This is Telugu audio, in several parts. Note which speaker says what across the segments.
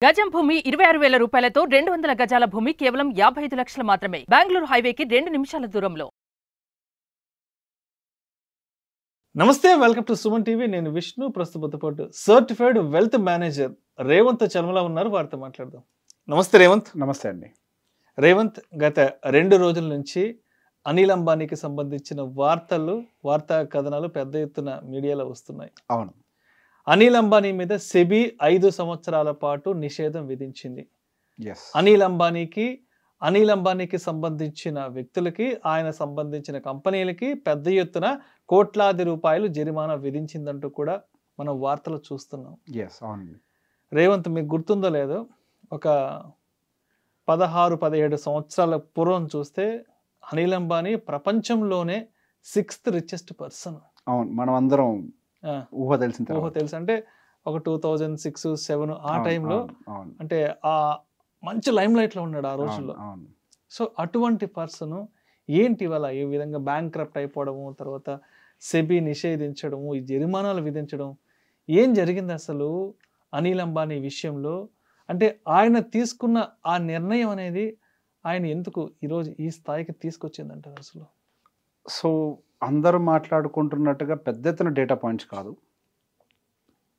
Speaker 1: గజం భూమి 26,000 రూపాయలతో 200 గజాల భూమి కేవలం 55 లక్షలు మాత్రమే. బెంగళూరు హైవేకి 2 నిమిషాల దూరంలో.
Speaker 2: నమస్తే, వెల్కమ్ టు సుమన్ టీవీ. నేను విష్ణు. ప్రస్తుత పాటు సర్టిఫైడ్ వెల్త్ మేనేజర్ రేవంత్ చల్మల ఉన్నారు. వారితో మాట్లాడదాం. నమస్తే రేవంత్.
Speaker 3: నమస్తే అండి.
Speaker 2: రేవంత్, గత 2 రోజుల నుంచి అనిల్ అంబానీకి సంబంధించిన వార్తా కథనాలు పెద్ద ఎత్తున మీడియాలో వస్తున్నాయి.
Speaker 3: అవును,
Speaker 2: అనిల్ అంబానీ మీద సెబీ 5 సంవత్సరాల పాటు నిషేధం విధించింది. అనిల్ అంబానీకి సంబంధించిన వ్యక్తులకి, ఆయన సంబంధించిన కంపెనీలకి పెద్ద ఎత్తున కోట్లాది రూపాయలు జరిమానా విధించిందంటూ కూడా మనం వార్తలు చూస్తున్నాం. రేవంత్, మీకు గుర్తుందో లేదో, ఒక 16-17 సంవత్సరాల పూర్వం చూస్తే అనిల్ అంబానీ ప్రపంచంలోనే 6th రిచెస్ట్ పర్సన్.
Speaker 3: అవును, మనం అందరం ఊహ
Speaker 2: తెలుసు. అంటే ఒక 2006-07 ఆ టైంలో, అంటే ఆ మంచి లైమ్ లైట్ లో ఉన్నాడు ఆ రోజుల్లో. సో అటువంటి పర్సన్ ఏంటి ఇవాళ ఈ విధంగా బ్యాంక్రప్ట్ అయిపోవడము, తర్వాత సెబీ నిషేధించడము, ఈ జరిమానాలు విధించడం, ఏం జరిగింది అసలు అనిల్ అంబానీ విషయంలో? అంటే ఆయన తీసుకున్న ఆ నిర్ణయం అనేది ఆయన ఎందుకు ఈరోజు ఈ స్థాయికి తీసుకొచ్చిందంటారు అసలు?
Speaker 3: సో అందరూ మాట్లాడుకుంటున్నట్టుగా పెద్ద ఎత్తున డేటా పాయింట్స్ కాదు.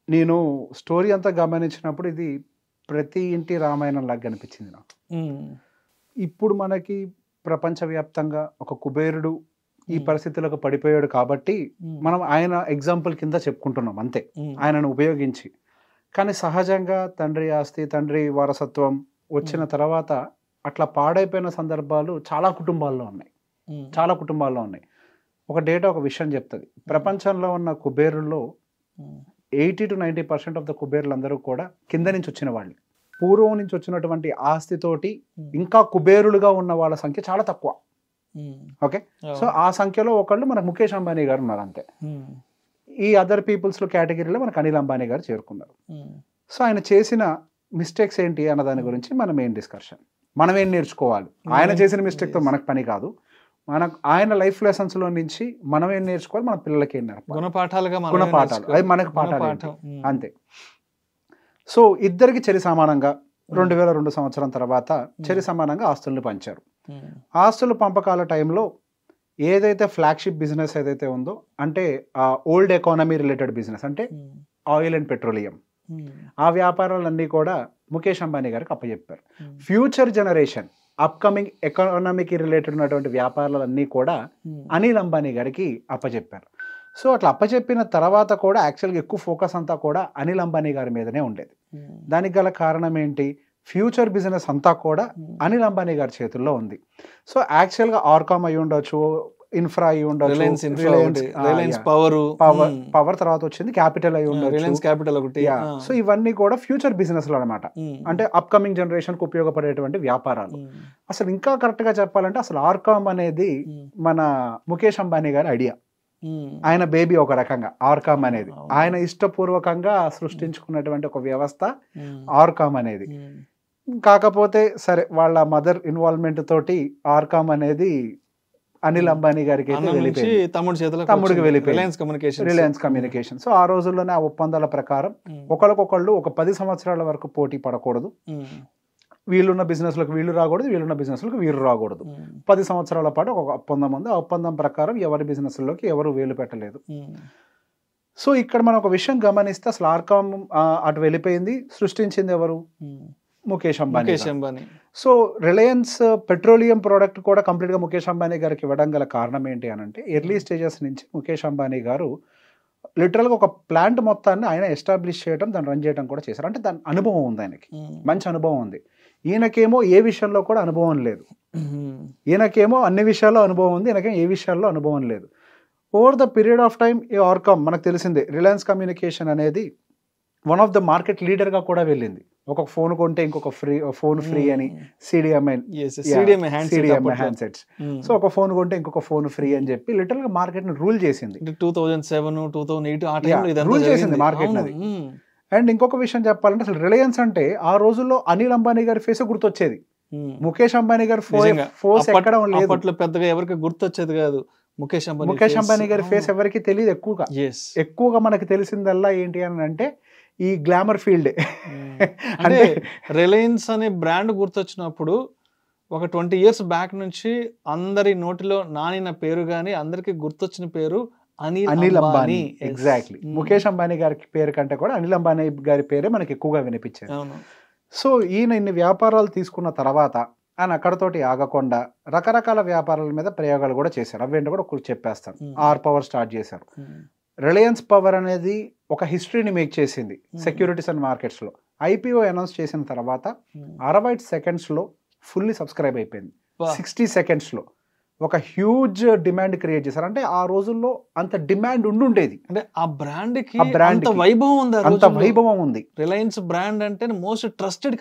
Speaker 3: నేను స్టోరీ అంతా గమనించినప్పుడు ఇది ప్రతి ఇంటి రామాయణం లాగా కనిపించింది నాకు. ఇప్పుడు మనకి ప్రపంచవ్యాప్తంగా ఒక కుబేరుడు ఈ పరిస్థితులకు పడిపోయాడు కాబట్టి మనం ఆయన ఎగ్జాంపుల్ కింద చెప్పుకుంటున్నాం అంతే, ఆయనను ఉపయోగించి. కానీ సహజంగా తండ్రి ఆస్తి, తండ్రి వారసత్వం వచ్చిన తర్వాత అట్లా పాడైపోయిన సందర్భాలు చాలా కుటుంబాల్లో ఉన్నాయి. ఒక డేటా ఒక విషయం చెప్తుంది. ప్రపంచంలో ఉన్న కుబేరుల్లో 80-90% ఆఫ్ ద కుబేర్లు అందరూ కూడా కింద నుంచి వచ్చిన వాళ్ళు. పూర్వం నుంచి వచ్చినటువంటి ఆస్తితోటి ఇంకా కుబేరులుగా ఉన్న వాళ్ళ సంఖ్య చాలా తక్కువ. ఓకే, సో ఆ సంఖ్యలో ఒకళ్ళు మనకు ముఖేష్ అంబానీ గారు ఉన్నారు అంతే. ఈ అదర్ పీపుల్స్ లో కేటగిరీలో మనకు అనిల్ అంబానీ గారు చేరుకున్నారు. సో ఆయన చేసిన మిస్టేక్స్ ఏంటి అన్న దాని గురించి మనం ఏం డిస్కషన్, మనం ఏం నేర్చుకోవాలి. ఆయన చేసిన మిస్టేక్ తో మనకు పని కాదు, మనకు ఆయన లైఫ్ లెసన్స్ లో నుంచి మనం ఏం నేర్చుకోవాలి, మన పిల్లలకి ఏం నేర్పాలి, గుణపాఠాలు, అది మనకు పాఠాలు అంతే. సో ఇద్దరికి చెరి సమానంగా 2002 సంవత్సరం తర్వాత చెరి సమానంగా ఆస్తుల్ని పంచారు. ఆస్తుల పంపకాల టైంలో ఏదైతే ఫ్లాగ్షిప్ బిజినెస్ ఏదైతే ఉందో, అంటే ఓల్డ్ ఎకానమీ రిలేటెడ్ బిజినెస్, అంటే ఆయిల్ అండ్ పెట్రోలియం, ఆ వ్యాపారాలన్నీ కూడా ముఖేష్ అంబానీ గారికి అప్పచెప్పారు. ఫ్యూచర్ జనరేషన్ అప్కమింగ్ ఎకానమీకి రిలేటెడ్ ఉన్నటువంటి వ్యాపారాలన్నీ కూడా అనిల్ అంబానీ గారికి అప్పచెప్పారు. సో అట్లా అప్పచెప్పిన తర్వాత కూడా యాక్చువల్గా ఎక్కువ ఫోకస్ అంతా కూడా అనిల్ అంబానీ గారి మీదనే ఉండేది. దానికి గల కారణం ఏంటి? ఫ్యూచర్ బిజినెస్ అంతా కూడా అనిల్ అంబానీ గారి చేతుల్లో ఉంది. సో యాక్చువల్గా ఆర్కామ్ అయి ఉండొచ్చు, ఇన్ఫ్రా అయి ఉండొచ్చు, పవర్ తర్వాత వచ్చింది క్యాపిటల్ అయి ఉండొచ్చు. సో ఇవన్నీ కూడా ఫ్యూచర్ బిజినెస్ లో అనమాట, అంటే అప్కమింగ్ జనరేషన్ కు ఉపయోగపడేటువంటి వ్యాపారాలు. అసలు ఇంకా కరెక్ట్ గా చెప్పాలంటే అసలు ఆర్కామ్ అనేది మన ముఖేష్ అంబానీ గారి ఐడియా, ఆయన బేబీ. ఒక రకంగా ఆర్కామ్ అనేది ఆయన ఇష్టపూర్వకంగా సృష్టించుకున్నటువంటి ఒక వ్యవస్థ ఆర్కామ్ అనేది. కాకపోతే సరే, వాళ్ళ మదర్ ఇన్వాల్వ్మెంట్ తోటి ఆర్కామ్ అనేది అనిల్ అంబానీ గారికి తమ్ముడికి వెళ్ళిపోయింది, రిలయన్స్ కమ్యూనికేషన్. సో ఆ రోజుల్లోనే ఆ ఒప్పందాల ప్రకారం ఒకరికొకళ్ళు ఒక 10 సంవత్సరాల వరకు పోటీ పడకూడదు, వీళ్ళున్న బిజినెస్లకు వీళ్ళు రాకూడదు, వీళ్ళున్న బిజినెస్లకు వీళ్ళు రాకూడదు. 10 సంవత్సరాల పాటు ఒక ఒప్పందం ఉంది. ఆ ఒప్పందం ప్రకారం ఎవరి బిజినెస్లోకి ఎవరు వేలు పెట్టలేదు. సో ఇక్కడ మనం ఒక విషయం గమనిస్తే అసలు ఆర్కామ్ అటు వెళ్ళిపోయింది, సృష్టించింది ఎవరు? Mukesh Ambani. So Reliance petroleum product కూడా కంప్లీట్ గా ముఖేష్ అంబానీ గారికి ఇవ్వడం గల కారణం ఏంటి అని అంటే, ఎర్లీ స్టేజెస్ నుంచి ముఖేష్ అంబానీ గారు లిటరల్గా ఒక ప్లాంట్ మొత్తాన్ని ఆయన ఎస్టాబ్లిష్ చేయడం, దాన్ని రన్ చేయడం కూడా చేశారు. అంటే దాని అనుభవం ఉంది, ఆయనకి మంచి అనుభవం ఉంది. ఈయనకేమో ఏ విషయంలో కూడా అనుభవం లేదు, ఈయనకేమో అన్ని విషయాల్లో అనుభవం ఉంది, ఈయనకేమో ఏ విషయాల్లో అనుభవం లేదు. Over the period of time ఈ ఆర్కామ్ మనకు తెలిసిందే, రిలయన్స్ కమ్యూనికేషన్ అనేది one of the market leader గా కూడా వెళ్ళింది. ఒక ఫోన్ కొంటే ఇంకొక ఫోన్ ఫ్రీ అని, సిడిఎంఐ హ్యాండ్సెట్స్. సో ఒక ఫోన్ కొంటే ఇంకొక ఫోన్ ఫ్రీ అని చెప్పి లిటరల్ గా మార్కెట్ ని రూల్ చేసింది.
Speaker 2: 2007-2008
Speaker 3: రూల్ చేసింది మార్కెట్ ని. అండ్ ఇంకొక విషయం చెప్పాలంటే అసలు రిలయన్స్ అంటే ఆ రోజుల్లో అనిల్ అంబానీ గారి ఫేస్ గుర్తొచ్చేది, ముఖేష్ అంబానీ గారి ఫోర్స్ ఎక్కడం లేదు,
Speaker 2: పెద్దగా ఎవరికి గుర్తొచ్చేది కాదు.
Speaker 3: ముఖేష్ అంబానీ గారి ఫేస్ ఎవరికి తెలియదు. ఎక్కువగా మనకి తెలిసిందల్లా ఏంటి అని అంటే ఈ గ్లామర్ ఫీల్డ్.
Speaker 2: అంటే రిలయన్స్ అనే బ్రాండ్ గుర్తొచ్చినప్పుడు ఒక 20 years బ్యాక్ నుంచి అందరి నోటిలో నానిన పేరు గానీ అందరికి గుర్తొచ్చిన పేరు
Speaker 3: అనిల్ అంబానీ. ఎగ్జాక్ట్లీ. ముఖేష్ అంబానీ గారి పేరు కంటే కూడా అనిల్ అంబానీ గారి పేరే మనకి ఎక్కువగా వినిపించేది. సో ఈయన ఇన్ని వ్యాపారాలు తీసుకున్న తర్వాత ఆయన అక్కడతోటి ఆగకుండా రకరకాల వ్యాపారాల మీద ప్రయోగాలు కూడా చేశారు. అవేంటో కూడా ఒకరు చెప్పేస్తాను. ఆర్ పవర్ స్టార్ట్ చేశారు. రిలయన్స్ పవర్ అనేది ఒక హిస్టరీని మేక్ చేసింది సెక్యూరిటీస్ అండ్ మార్కెట్స్లో. ఐపీఓ అనౌన్స్ చేసిన తర్వాత 60 secondsలో ఫుల్లీ సబ్స్క్రైబ్ అయిపోయింది. 60 secondsలో ఒక హ్యూజ్ డిమాండ్ క్రియేట్ చేశారు. అంటే ఆ రోజుల్లో అంత డిమాండ్ ఉండేది.
Speaker 2: అంటే ఆ బ్రాండ్ వైభవం ఉంది,
Speaker 3: అంత వైభవం ఉంది.
Speaker 2: రిలయన్స్ బ్రాండ్ అంటే మోస్ట్ ట్రస్టెడ్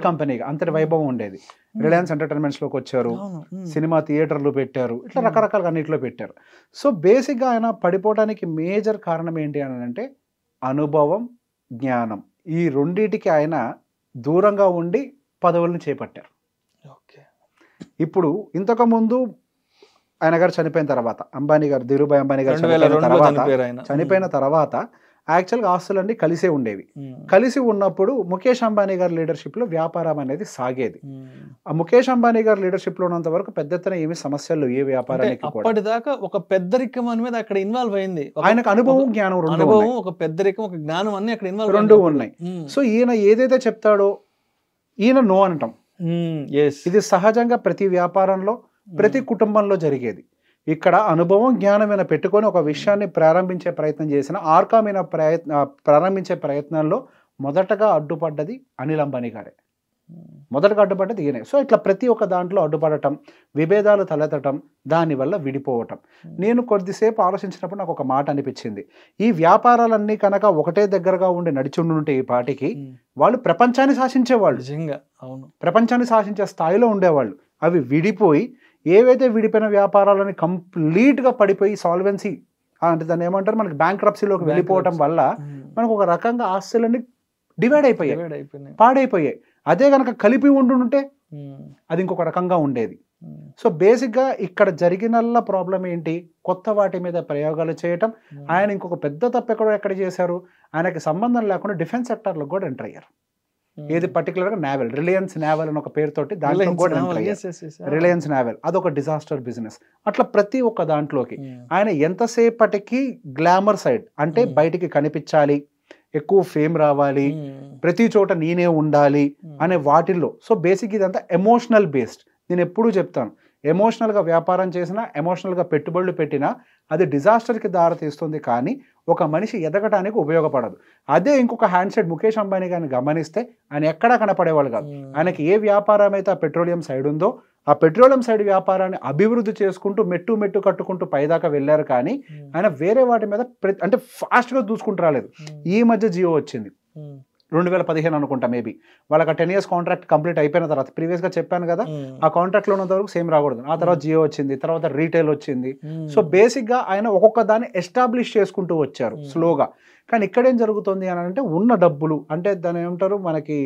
Speaker 3: కంపెనీ అంతటి వైభవం ఉండేది. రిలయన్స్ ఎంటర్టైన్మెంట్స్ లోకి వచ్చారు, సినిమా థియేటర్లు పెట్టారు, ఇట్లా రకరకాల అన్నిట్లో పెట్టారు. సో బేసిక్ గా ఆయన పడిపోవడానికి మేజర్ కారణం ఏంటి అని అంటే అనుభవం, జ్ఞానం. ఈ రెండిటికి ఆయన దూరంగా ఉండి పదవులను చేపట్టారు. ఇప్పుడు ఇంతకు ముందు ఆయన గారు చనిపోయిన తర్వాత, అంబానీ గారు, ధీరుభాయ్ అంబానీ గారు చనిపోయిన తర్వాత యాక్చువల్గా ఆస్తులన్నీ కలిసే ఉండేవి. కలిసి ఉన్నప్పుడు ముఖేష్ అంబానీ గారి లీడర్షిప్ లో వ్యాపారం అనేది సాగేది. ఆ ముఖేష్ అంబానీ గారి లీడర్షిప్ లో ఉన్నంత వరకు పెద్ద ఎత్తున ఏమి సమస్యలు ఏ వ్యాపారానికి
Speaker 2: అప్పటిదాకా ఒక పెద్దరికం అనేది అక్కడ ఇన్వాల్వ్ అయింది.
Speaker 3: ఆయనకు అనుభవం, జ్ఞానం రెండు,
Speaker 2: ఒక పెద్దరికం, ఒక జ్ఞానం అన్ని అక్కడ ఇన్వాల్వ్
Speaker 3: రెండు ఉన్నాయి. సో ఈయన ఏదైతే చెప్తాడో ఈయన నో అనటం. ఇది సహజంగా ప్రతి వ్యాపారంలో, ప్రతి కుటుంబంలో జరిగేది. ఇక్కడ అనుభవం, జ్ఞానమైన పెట్టుకొని ఒక విషయాన్ని ప్రారంభించే ప్రయత్నం చేసిన ఆర్కామైన ప్రారంభించే ప్రయత్నంలో మొదటగా అడ్డుపడ్డది అనిల్ అంబానీ గారే. మొదటగా అడ్డుపడ్డది ఈయనే. సో ఇట్లా ప్రతి ఒక్క దాంట్లో అడ్డుపడటం, విభేదాలు తలెత్తటం, దానివల్ల విడిపోవటం. నేను కొద్దిసేపు ఆలోచించినప్పుడు నాకు ఒక మాట అనిపించింది. ఈ వ్యాపారాలన్నీ కనుక ఒకటే దగ్గరగా ఉండి నడిచుండుంటే ఈ పాటికి వాళ్ళు ప్రపంచాన్ని శాసించేవాళ్ళు.
Speaker 2: నిజంగా అవును,
Speaker 3: ప్రపంచాన్ని శాసించే స్థాయిలో ఉండేవాళ్ళు. అవి విడిపోయి ఏవైతే విడిపోయిన వ్యాపారాలని కంప్లీట్గా పడిపోయి సాల్వెన్సీ అంటే దాన్ని ఏమంటారు, మనకి బ్యాంక్రప్సీలోకి వెళ్ళిపోవటం వల్ల మనకు ఒక రకంగా ఆస్తులన్నీ డివైడ్ అయిపోయాయి, పాడైపోయాయి. అదే కనుక కలిపి ఉండుంటే అది ఇంకొక రకంగా ఉండేది. సో బేసిక్గా ఇక్కడ జరిగినల్లా ప్రాబ్లం ఏంటి, కొత్త వాటి మీద ప్రయోగాలు చేయటం. ఆయన ఇంకొక పెద్ద తప్పు ఎక్కడ చేశారు, ఆయనకి సంబంధం లేకుండా డిఫెన్స్ సెక్టార్లో కూడా ఎంటర్ అయ్యారు. ఏది పర్టికులర్ గా నావెల్, రిలయన్స్ నావెల్ అని ఒక పేరుతోటి దాంట్లో కూడా ఎంటర్ అయ్యారు. రిలయన్స్ నావెల్ అదొక డిజాస్టర్ బిజినెస్. అట్లా ప్రతి ఒక్క దాంట్లోకి ఆయన ఎంతసేపటికి గ్లామర్ సైడ్ అంటే బయటికి కనిపించాలి, ఎక్కువ ఫేమ్ రావాలి, ప్రతి చోట నేనే ఉండాలి అనే వాటిల్లో. సో బేసిక్ ఇదంతా ఎమోషనల్ బేస్డ్. నేను ఎప్పుడూ చెప్తాను, ఎమోషనల్గా వ్యాపారం చేసినా, ఎమోషనల్గా పెట్టుబడులు పెట్టినా అది డిజాస్టర్కి దారితీస్తుంది, కానీ ఒక మనిషి ఎదగటానికి ఉపయోగపడదు. అదే ఇంకొక హ్యాండ్ సైడ్ ముఖేష్ అంబానీ గారిని గమనిస్తే ఆయన ఎక్కడా కనపడేవాళ్ళు కాదు. ఆయనకి ఏ వ్యాపారం అయితే ఆ పెట్రోలియం సైడ్ ఉందో ఆ పెట్రోలియం సైడ్ వ్యాపారాన్ని అభివృద్ధి చేసుకుంటూ మెట్టు కట్టుకుంటూ పైదాకా వెళ్ళారు, కానీ ఆయన వేరే వాటి మీద అంటే ఫాస్ట్గా దూసుకుంటూ రాలేదు. ఈ మధ్య జియో వచ్చింది 2015 అనుకుంటా, మేబీ వాళ్ళకి 10 years కాంట్రాక్ట్ కంప్లీట్ అయిపోయిన తర్వాత, ప్రీవియస్గా చెప్పాను కదా ఆ కాంట్రాక్ట్లో ఉన్నంత వరకు సేమ్ రాకూడదు. ఆ తర్వాత జియో వచ్చింది, తర్వాత రీటైల్ వచ్చింది. సో బేసిక్గా ఆయన ఒక్కొక్క దాన్ని ఎస్టాబ్లిష్ చేసుకుంటూ వచ్చారు స్లోగా. కానీ ఇక్కడేం జరుగుతుంది అని అంటే ఉన్న డబ్బులు అంటే దాని ఏమంటారు, మనకి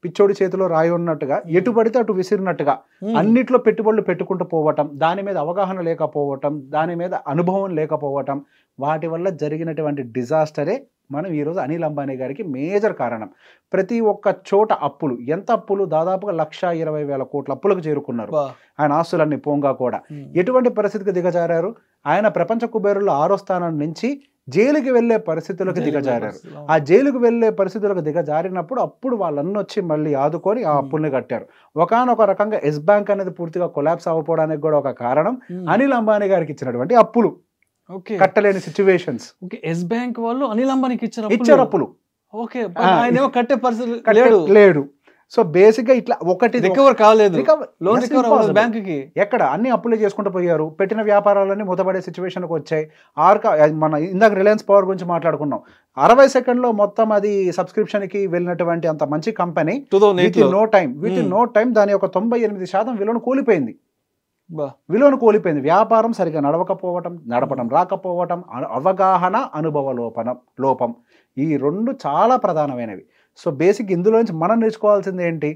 Speaker 3: పిచ్చోడి చేతిలో రాయి ఉన్నట్టుగా ఎటు పడితే అటు విసిరినట్టుగా అన్నిట్లో పెట్టుబడులు పెట్టుకుంటూ పోవటం, దాని మీద అవగాహన లేకపోవటం, దాని మీద అనుభవం లేకపోవటం, వాటి వల్ల జరిగినటువంటి డిజాస్టరే మనం ఈరోజు అనిల్ అంబానీ గారికి మేజర్ కారణం. ప్రతి ఒక్క చోట అప్పులు, ఎంత అప్పులు, దాదాపుగా 1,20,000 కోట్ల అప్పులకు చేరుకున్నారు ఆయన ఆస్తులన్నీ పోంగా కూడా. ఎటువంటి పరిస్థితికి దిగజారారు, ఆయన ప్రపంచ కుబేరుల్లో 6వ స్థానం నుంచి జైలుకి వెళ్లే పరిస్థితులకు దిగజారారు. ఆ జైలుకు వెళ్లే పరిస్థితులకు దిగజారినప్పుడు అప్పుడు వాళ్ళన్నీ వచ్చి మళ్ళీ ఆదుకొని ఆ అప్పుల్ని కట్టారు. ఒకానొక రకంగా ఎస్ బ్యాంక్ అనేది పూర్తిగా కొలాప్స్ అవ్వడానికి కూడా ఒక కారణం అనిల్ అంబానీ గారికి ఇచ్చినటువంటి అప్పులు, కట్టలేని సిచ్యువేషన్స్.
Speaker 2: ఎస్ బ్యాంక్ వాళ్ళు అనిల్ అంబానీకి
Speaker 3: ఇచ్చారు అప్పులు.
Speaker 2: కట్టే పరిస్థితి
Speaker 3: లేడు. సో బేసిక్ గా ఇట్లా ఒకటి
Speaker 2: రికవర్ కాలేదు, బ్యాంకుకి
Speaker 3: ఎక్కడ అన్ని అప్పులే చేసుకుంటూ పోయారు. పెట్టిన వ్యాపారాలన్నీ మూతపడే సిచ్యువేషన్కి వచ్చాయి. మన ఇందాక రిలయన్స్ పవర్ గురించి మాట్లాడుకున్నాం, 60 seconds మొత్తం అది సబ్స్క్రిప్షన్ కి వెళ్ళినటువంటి అంత మంచి company within no time దాని యొక్క 98% విలువను కోల్పోయింది. వ్యాపారం సరిగా నడపడం రాకపోవటం, అవగాహన, అనుభవ లోపం, ఈ రెండు చాలా ప్రధానమైనవి. సో బేసిక్ ఇందులోంచి మనం నేర్చుకోవాల్సింది ఏంటి,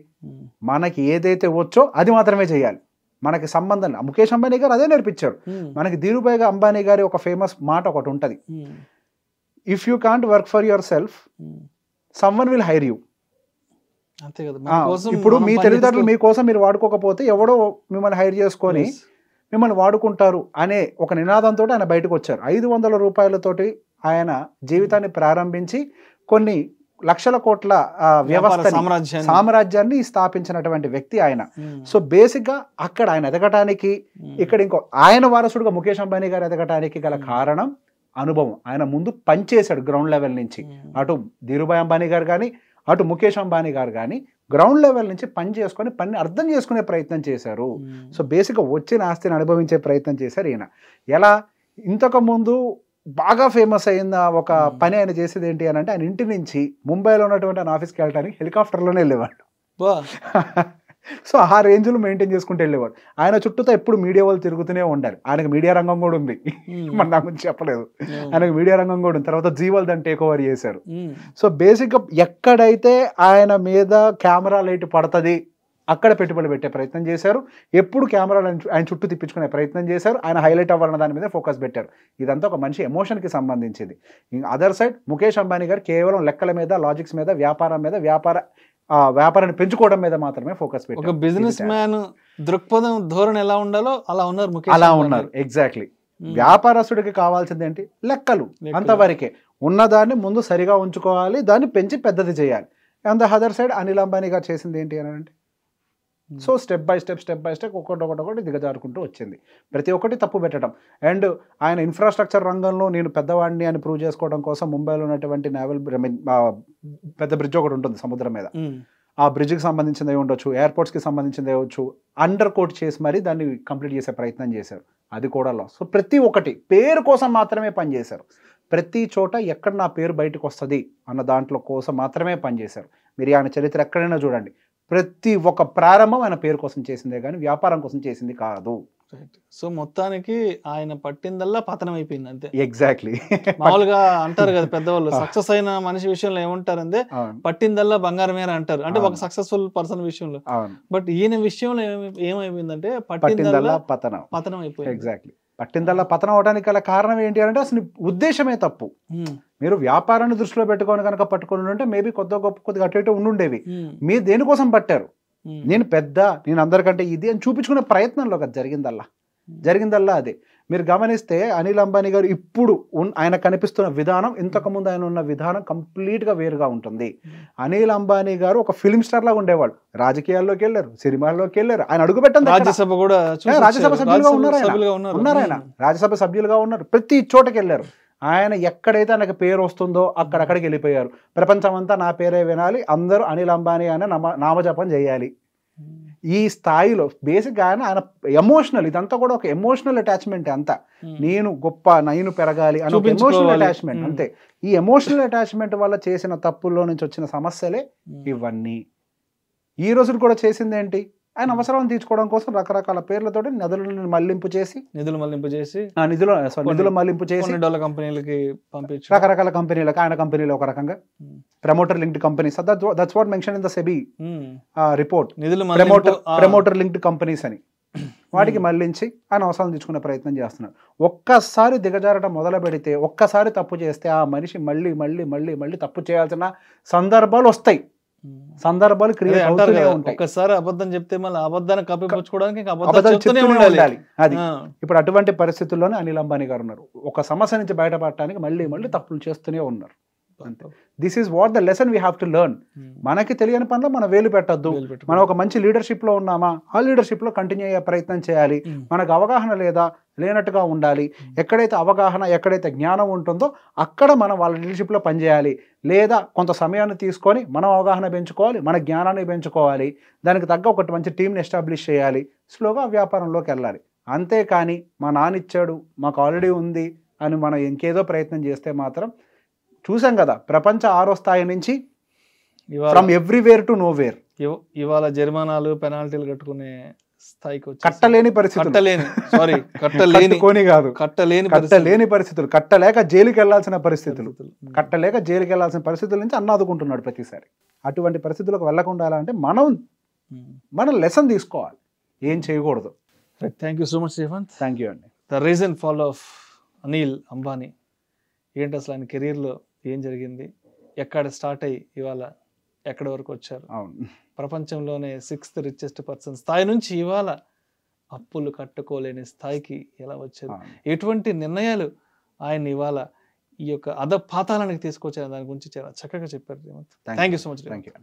Speaker 3: మనకి ఏదైతే వచ్చో అది మాత్రమే చేయాలి. మనకి సంబంధం ముఖేష్ అంబానీ గారు అదే నేర్పించారు మనకి. ధీరుభాయ్ అంబానీ గారి ఒక ఫేమస్ మాట ఒకటి ఉంటుంది, if you can't work for yourself someone will hire you.
Speaker 2: అంతే కదా,
Speaker 3: ఇప్పుడు మీ తెలివితేటలు మీకోసం మీరు వాడుకోకపోతే ఎవడో మిమ్మల్ని హైర్ చేసుకొని మిమ్మల్ని వాడుకుంటారు అనే ఒక నినాదంతో ఆయన బయటకు వచ్చారు. 500 రూపాయలతోటి ఆయన జీవితాన్ని ప్రారంభించి కొన్ని లక్షల కోట్ల వ్యవస్థ సామ్రాజ్యాన్ని స్థాపించినటువంటి వ్యక్తి ఆయన. సో బేసిక్ గా అక్కడ ఆయన ఎదగటానికి, ఇక్కడ ఇంకో ఆయన వారసుడుగా ముఖేష్ అంబానీ గారు ఎదగటానికి గల కారణం అనుభవం. ఆయన ముందు పనిచేశాడు గ్రౌండ్ లెవెల్ నుంచి. అటు ధీరుభాయ్ అంబానీ గారు కానీ అటు ముఖేష్ అంబానీ గారు కానీ గ్రౌండ్ లెవెల్ నుంచి పని చేసుకొని పని అర్థం చేసుకునే ప్రయత్నం చేశారు. సో బేసిక్గా వచ్చిన ఆస్తిని అనుభవించే ప్రయత్నం చేశారు ఈయన. ఎలా ఇంతకు ముందు బాగా ఫేమస్ అయిన ఒక పని ఆయన చేసేది ఏంటి అని అంటే, ఆయన ఇంటి నుంచి ముంబైలో ఉన్నటువంటి ఆయన ఆఫీస్కి వెళ్ళడానికి హెలికాప్టర్లోనే వెళ్ళేవాడు. సో ఆ రేంజ్లో మెయింటైన్ చేసుకుంటూ వెళ్ళేవాడు. ఆయన చుట్టూతో ఎప్పుడు మీడియా వాళ్ళు తిరుగుతూనే ఉండాలి. ఆయనకు మీడియా రంగం కూడా ఉంది, మన నా గురించి చెప్పలేదు. ఆయనకు మీడియా రంగం కూడా ఉంది. తర్వాత జీవల్ దాన్ని టేక్ ఓవర్ చేశారు. సో బేసిక్గా ఎక్కడైతే ఆయన మీద కెమెరా లైట్ పడుతుంది అక్కడ పెట్టుబడి పెట్టే ప్రయత్నం చేశారు. ఎప్పుడు కెమెరాలు ఆయన చుట్టూ తిప్పించుకునే ప్రయత్నం చేశారు. ఆయన హైలైట్ అవ్వాలన్న దాని మీద ఫోకస్ పెట్టారు. ఇదంతా ఒక మనిషి ఎమోషన్కి సంబంధించింది. అదర్ సైడ్ ముఖేష్ అంబానీ గారు కేవలం లెక్కల మీద, లాజిక్స్ మీద, వ్యాపారం మీద, వ్యాపారాన్ని పెంచుకోవడం మీద మాత్రమే ఫోకస్ పెట్టారు.
Speaker 2: ఒక బిజినెస్ మ్యాన్ దృక్పథం, ధోరణి ఎలా ఉండాలో అలా ఉన్నారు ముఖేష్.
Speaker 3: అలా ఉన్నారు ఎగ్జాక్ట్లీ. వ్యాపారస్తుడికి కావాల్సింది ఏంటి? లెక్కలు, అంతవరకే. ఉన్నదాన్ని ముందు సరిగా ఉంచుకోవాలి, దాన్ని పెంచి పెద్దది చేయాలి. And the other side Anil Ambani గారు చేసింది ఏంటి అని అంటే, సో స్టెప్ బై స్టెప్ ఒకటి దిగజారుకుంటూ వచ్చింది. ప్రతి ఒక్కటి తప్పు పెట్టడం. అండ్ ఆయన ఇన్ఫ్రాస్ట్రక్చర్ రంగంలో నేను పెద్దవాడిని అని ప్రూవ్ చేసుకోవడం కోసం ముంబైలో ఉన్నటువంటి నేవల్ పెద్ద బ్రిడ్జ్ ఒకటి ఉంటుంది సముద్రం మీద. ఆ బ్రిడ్జ్కి సంబంధించింది అయి ఉండొచ్చు, ఎయిర్పోర్ట్స్కి సంబంధించింది అవ్వచ్చు, అండర్ కోట్ చేసి మరీ దాన్ని కంప్లీట్ చేసే ప్రయత్నం చేశారు. అది కూడా లాస్. సో ప్రతి ఒక్కటి పేరు కోసం మాత్రమే పనిచేశారు. ప్రతి చోట ఎక్కడ నా పేరు బయటకు వస్తుంది అన్న దాంట్లో కోసం మాత్రమే పనిచేశారు. మీరు ఆయన చరిత్ర ఎక్కడైనా చూడండి, ప్రతి ఒక్క ప్రారంభం ఆయన పేరు కోసం చేసిందే కానీ వ్యాపారం కోసం చేసింది కాదు.
Speaker 2: సో మొత్తానికి ఆయన పట్టిందల్లా పతనం అయిపోయింది అంతే.
Speaker 3: ఎగ్జాక్ట్లీ.
Speaker 2: మామూలుగా అంటారు కదా పెద్దవాళ్ళు, సక్సెస్ అయిన మనిషి విషయంలో ఏమంటారంటే పట్టిందల్లా బంగారమే అంటారు, అంటే ఒక సక్సెస్ఫుల్ పర్సన్ విషయంలో. బట్ ఈయన విషయంలో ఏమైపోయిందంటే పట్టిందల్లా పతనం అయిపోయింది.
Speaker 3: ఎగ్జాక్ట్లీ. పట్టిందల్లా పతనం అవడానికి గల కారణం ఏంటి అంటే అసలు ఉద్దేశమే తప్పు. మీరు వ్యాపారాన్ని దృష్టిలో పెట్టుకొని కనుక పట్టుకొని ఉంటే మేబీ కొద్దిగా అటు ఇటు ఉండుండేవి. మీరు దేనికోసం పట్టారు? నేను అందరికంటే ఇది అని చూపించుకునే ప్రయత్నంలో కదా జరిగిందల్లా అదే. మీరు గమనిస్తే అనిల్ అంబానీ గారు ఇప్పుడు ఆయన కనిపిస్తున్న విధానం, ఇంతకుముందు ఆయన ఉన్న విధానం కంప్లీట్గా వేరుగా ఉంటుంది. అనిల్ అంబానీ గారు ఒక ఫిల్మ్ స్టార్ లాగా ఉండేవాడు. రాజకీయాల్లోకి వెళ్ళారు, సినిమాల్లోకి వెళ్ళారు. ఆయన అడుగు పెట్టండి, రాజ్యసభ సభ్యులుగా ఉన్నారు. ఆయన రాజ్యసభ సభ్యులుగా ఉన్నారు. ప్రతి చోటకి వెళ్ళారు. ఆయన ఎక్కడైతే ఆయనకు పేరు వస్తుందో అక్కడికి వెళ్ళిపోయారు. ప్రపంచం అంతా నా పేరే వినాలి, అందరూ అనిల్ అంబానీ అనే నామజపం చేయాలి. ఈ స్థాయిలో బేసిక్గా ఆయన ఎమోషనల్, ఇదంతా కూడా ఒక ఎమోషనల్ అటాచ్మెంట్. అంతా నేను గొప్ప, నేను పెరగాలి అని ఒక ఎమోషనల్ అటాచ్మెంట్ అంతే. ఈ ఎమోషనల్ అటాచ్మెంట్ వల్ల చేసిన తప్పుల్లో నుంచి వచ్చిన సమస్యలే ఇవన్నీ. ఈ రోజు కూడా చేసింది ఏంటి? ఆయన అవసరాలను తీర్చుకోవడం కోసం రకరకాల పేర్లతోటి నిధులు మళ్లింపు చేసి
Speaker 2: కంపెనీలకి పంపించి
Speaker 3: రకరకాల కంపెనీలకు, ఆయన కంపెనీలో ఒక రకంగా promoter linked companies, that's what mention in the SEBI report, promoter linked companies అని వాటికి మళ్లించి ఆయన అవసరాలను తీసుకునే ప్రయత్నం చేస్తున్నాడు. ఒక్కసారి దిగజారడం మొదలు పెడితే, ఒక్కసారి తప్పు చేస్తే ఆ మనిషి మళ్ళీ మళ్ళీ మళ్ళీ మళ్ళీ తప్పు చేయాల్సిన సందర్భాలు వస్తాయి, సందర్భాలు క్రియేట్ అవుతూనే ఉంటాయి.
Speaker 2: ఒకసారి అబద్ధం చెప్తే మళ్ళీ అబద్ధాన్ని కప్పిపుచ్చుకోవడానికి
Speaker 3: ఉండాలి. అది ఇప్పుడు అటువంటి పరిస్థితుల్లోనే అనిల్ అంబానీ గారు ఉన్నారు. ఒక సమస్య నుంచి బయటపడటానికి మళ్ళీ మళ్ళీ తప్పులు చేస్తూనే ఉన్నారు. This is what the lesson we have to learn. మనకి తెలియని పనిలో మనం వేలు పెట్టద్దు. మనం ఒక మంచి లీడర్షిప్ లో ఉన్నామా, ఆ లీడర్షిప్ లో కంటిన్యూ అయ్యే ప్రయత్నం చేయాలి. మనకు అవగాహన లేనట్టుగా ఉండాలి. ఎక్కడైతే అవగాహన, ఎక్కడైతే జ్ఞానం ఉంటుందో అక్కడ మనం వాళ్ళ లీడర్షిప్ లో పనిచేయాలి. లేదా కొంత సమయాన్ని తీసుకొని మనం అవగాహన పెంచుకోవాలి, మన జ్ఞానాన్ని పెంచుకోవాలి. దానికి తగ్గ ఒకటి మంచి టీంని ఎస్టాబ్లిష్ చేయాలి. స్లోగా వ్యాపారంలోకి వెళ్ళాలి. అంతేకాని మా నాన్న ఇచ్చాడు, మాకు ఆల్రెడీ ఉంది అని మనం ఇంకేదో ప్రయత్నం చేస్తే మాత్రం చూసాం కదా, ప్రపంచ 6వ స్థాయి నుంచి ఫ్రమ్ ఎవ్రీవేర్ టు నోవేర్.
Speaker 2: ఇవాళ జరిమానాలు, పెనాల్టీలు కట్టుకునే స్థాయికి
Speaker 3: కట్టలేని పరిస్థితులు, కట్టలేని పరిస్థితులు, కట్టలేక జైలుకి వెళ్లాల్సిన పరిస్థితులు, నుంచి అన్నాదుకుంటున్నాడు ప్రతిసారి. అటువంటి పరిస్థితులకు వెళ్లకుండా అంటే మనం లెసన్ తీసుకోవాలి, ఏం చేయకూడదు.
Speaker 2: Thank you so much Srikanth.
Speaker 3: Thank you అండి.
Speaker 2: The reason fall of Anil Ambani ఏంటి, అసలు ఆయన కెరీర్లో ఏం జరిగింది, ఎక్కడ స్టార్ట్ అయ్యి ఇవాళ ఎక్కడి వరకు వచ్చారు.
Speaker 3: అవును,
Speaker 2: ప్రపంచంలోనే 6th రిచెస్ట్ పర్సన్ స్థాయి నుంచి ఇవాళ అప్పులు కట్టుకోలేని స్థాయికి ఎలా వచ్చారు, ఎటువంటి నిర్ణయాలు ఆయన ఇవాళ ఈ యొక్క అధపాతాళానికి తీసుకొచ్చారు దాని గురించి చాలా చక్కగా చెప్పారు. Thank you so much.
Speaker 3: Thank you.